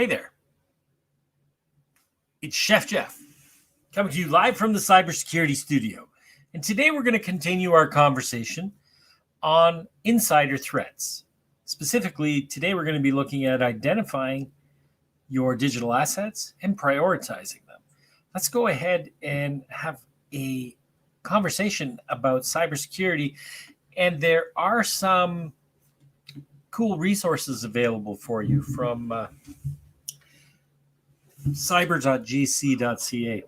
Hey there, it's Chef Jeff coming to you live from the Cybersecurity Studio. And today we're going to continue our conversation on insider threats. Specifically, today we're going to be looking at identifying your digital assets and prioritizing them. Let's go ahead and have a conversation about cybersecurity. And there are some cool resources available for you from cyber.gc.ca,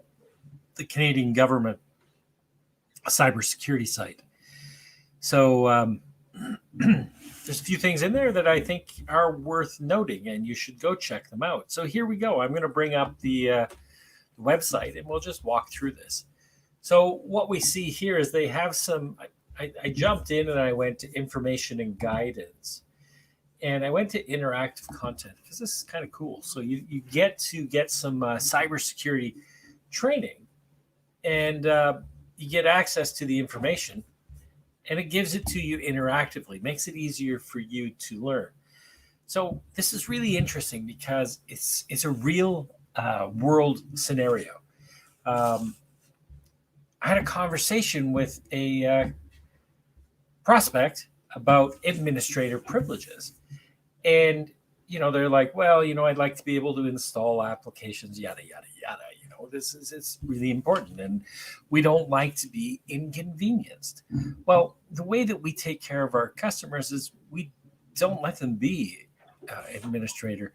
the Canadian government cybersecurity site. So there's a few things in there that I think are worth noting, and you should go check them out. So here we go. I'm going to bring up the website, and we'll just walk through this. So what we see here is they have some. I jumped in and I went to information and guidance. And I went to interactive content because this is kind of cool. So you get to get some cybersecurity training, and you get access to the information, and it gives it to you interactively, makes it easier for you to learn. So this is really interesting because it's a real world scenario. I had a conversation with a prospect about administrator privileges. And, they're like, well, I'd like to be able to install applications, yada, yada, yada. It's really important. And we don't like to be inconvenienced. Well, the way that we take care of our customers is we don't let them be administrator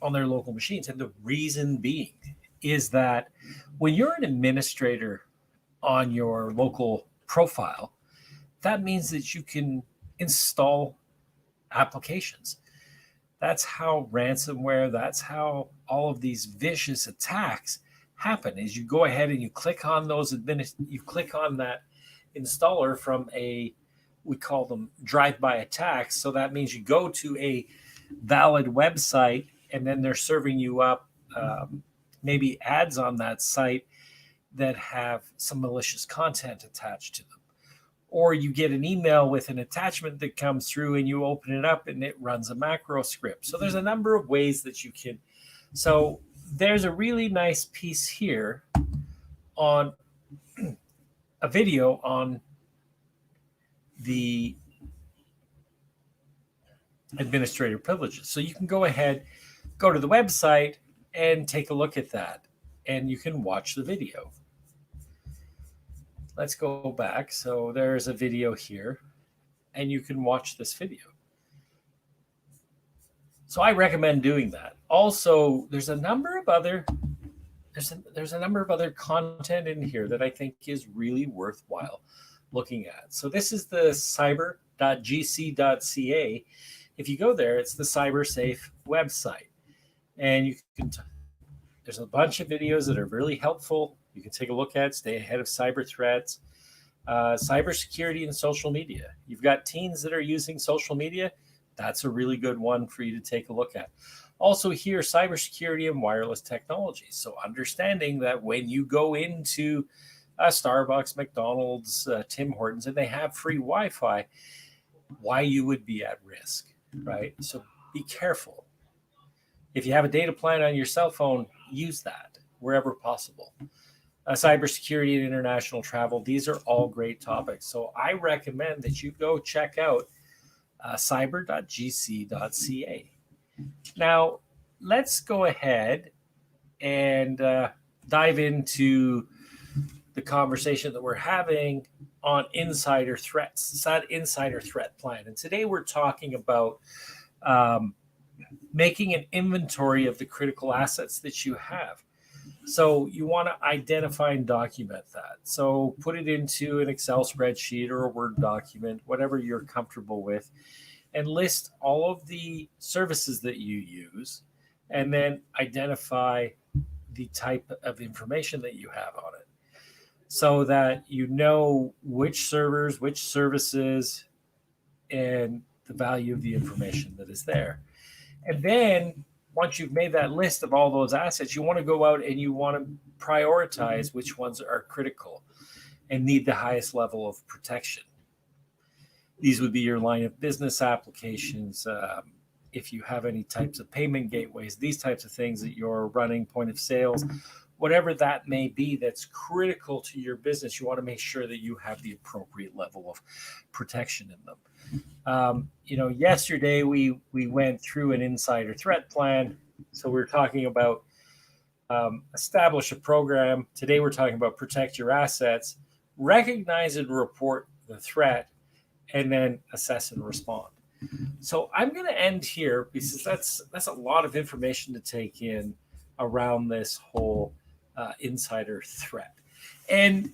on their local machines. And the reason being is that when you're an administrator on your local profile, that means that you can install applications. That's how ransomware, that's how all of these vicious attacks happen, is you go ahead and you click on those you click on that installer from we call them drive-by attacks. So that means you go to a valid website, and then they're serving you up maybe ads on that site that have some malicious content attached to them. Or you get an email with an attachment that comes through, and you open it up and it runs a macro script. So there's a number of ways that you can. So there's a really nice piece here on a video on the administrator privileges. So you can go ahead, go to the website and take a look at that, and you can watch the video. Let's go back. So there's a video here, and you can watch this video. So I recommend doing that. Also, there's a number of other content in here that I think is really worthwhile looking at. So this is the cyber.gc.ca. If you go there, it's the CyberSafe website, and there's a bunch of videos that are really helpful. You can take a look at, stay ahead of cyber threats, cybersecurity and social media. You've got teens that are using social media. That's a really good one for you to take a look at. Also here, cybersecurity and wireless technology. So understanding that when you go into Starbucks, McDonald's, Tim Hortons, and they have free Wi-Fi, why you would be at risk, right? So be careful. If you have a data plan on your cell phone, use that wherever possible. Cybersecurity and international travel. These are all great topics. So I recommend that you go check out cyber.gc.ca. Now, let's go ahead and dive into the conversation that we're having on insider threats. It's that insider threat plan. And today we're talking about making an inventory of the critical assets that you have. So you want to identify and document that. So put it into an Excel spreadsheet or a Word document, whatever you're comfortable with, and list all of the services that you use, and then identify the type of information that you have on it, so that you know which servers, which services, and the value of the information that is there. And then once you've made that list of all those assets, you want to go out and you want to prioritize which ones are critical and need the highest level of protection. These would be your line of business applications, if you have any types of payment gateways, these types of things that you're running, point of sales, whatever that may be that's critical to your business, you want to make sure that you have the appropriate level of protection in them. Yesterday we went through an insider threat plan. So we're talking about establish a program. Today we're talking about protect your assets, recognize and report the threat, and then assess and respond. So I'm going to end here because that's a lot of information to take in around this whole insider threat. And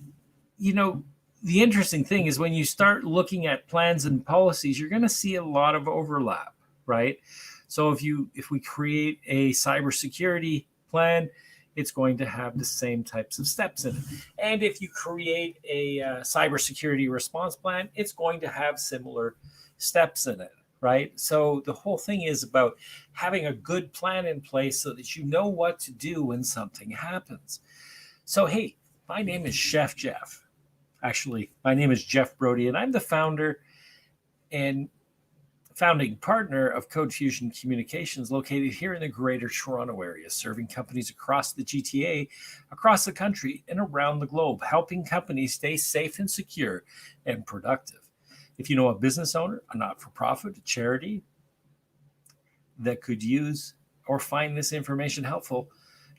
the interesting thing is when you start looking at plans and policies, you're going to see a lot of overlap, right? So if we create a cybersecurity plan, it's going to have the same types of steps in it. And if you create a cybersecurity response plan, it's going to have similar steps in it, right? So the whole thing is about having a good plan in place so that you know what to do when something happens. So, hey, my name is Chef Jeff. Actually, my name is Jeff Brody, and I'm the founder and founding partner of Code Fusion Communications, located here in the Greater Toronto Area, serving companies across the GTA, across the country, and around the globe, helping companies stay safe and secure and productive. If you know a business owner, a not-for-profit, a charity that could use or find this information helpful,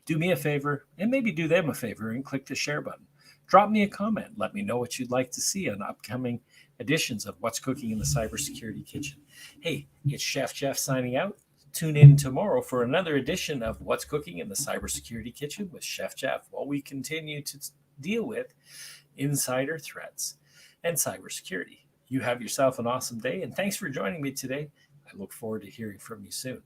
do me a favor and maybe do them a favor and click the share button. Drop me a comment. Let me know what you'd like to see on upcoming editions of What's Cooking in the Cybersecurity Kitchen. Hey, it's Chef Jeff signing out. Tune in tomorrow for another edition of What's Cooking in the Cybersecurity Kitchen with Chef Jeff, while we continue to deal with insider threats and cybersecurity. You have yourself an awesome day, and thanks for joining me today. I look forward to hearing from you soon.